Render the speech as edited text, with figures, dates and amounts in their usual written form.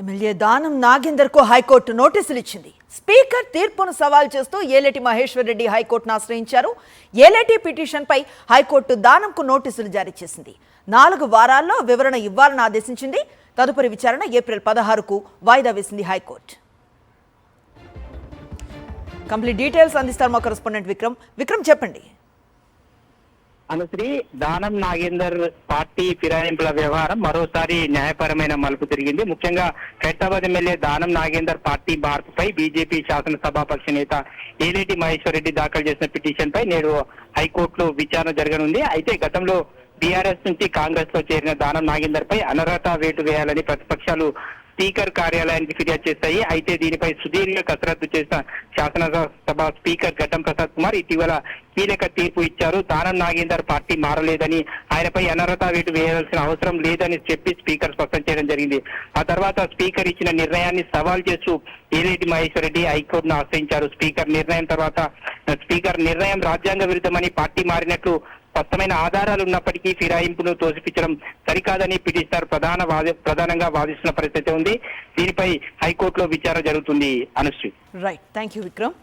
MLA Danam Nagender కు high court నోటీసులు ఇచ్చింది. స్పీకర్ తీర్పును సవాల్ చేస్తూ ఏలేటి మహేశ్వర్ రెడ్డి హైకోర్టును ఆశ్రయించారు. ఏలేటి పిటిషన్ పై హైకోర్టు దానంకు నోటీసులు జారీ చేసింది. 4 వారాల్లో వివరణ ఇవ్వాలని ఆదేశించింది. తదుపరి విచారణ ఏప్రిల్ 16కు వాయిదా వేసింది హైకోర్టు. కంప్లీట్ డీటెయిల్స్ అందిస్తారు మా కరెస్పాండెంట్ విక్రమ్ చెప్పండి. అనుశ్రీ, దానం నాగేందర్ పార్టీ ఫిరాయింపుల వ్యవహారం మరోసారి న్యాయపరమైన మలుపు తిరిగింది. ముఖ్యంగా ఖైరతాబాద్ ఎమ్మెల్యే దానం నాగేందర్ పార్టీ మార్పుపై బీజేపీ శాసనసభాపక్ష నేత ఏలేటి మహేశ్వర్ రెడ్డి దాఖలు చేసిన పిటిషన్ పై నేడు హైకోర్టులో విచారణ జరగనుంది. అయితే గతంలో బీఆర్ఎస్ నుంచి కాంగ్రెస్ లో చేరిన దానం నాగేందర్ పై అనర్హత వేటు వేయాలని ప్రతిపక్షాలు స్పీకర్ కార్యాలయానికి ఫిర్యాదు చేశాయి. అయితే దీనిపై సుదీర్ఘ కసరత్తు చేసిన శాసనసభ స్పీకర్ ఘట్టం ప్రసాద్ కుమార్ ఇటీవల కీలక తీర్పు ఇచ్చారు. దానం నాగేందర్ పార్టీ మారలేదని, ఆయనపై అనర్హత వేటు వేయాల్సిన అవసరం లేదని చెప్పి స్పీకర్ స్పష్టం చేయడం జరిగింది. ఆ తర్వాత స్పీకర్ ఇచ్చిన నిర్ణయాన్ని సవాల్ చేస్తూ ఏలేటి మహేశ్వర్ రెడ్డి హైకోర్టును ఆశ్రయించారు. స్పీకర్ నిర్ణయం రాజ్యాంగ విరుద్ధమని, పార్టీ మారినట్లు స్పష్టమైన ఆధారాలు ఉన్నప్పటికీ ఫిరాయింపును తోసిపించడం సరికాదని పిటిషనర్ ప్రధానంగా వాదిస్తున్న పరిస్థితి ఉంది. దీనిపై హైకోర్టులో విచారణ జరుగుతుంది. Anusri. Right, thank you Vikram.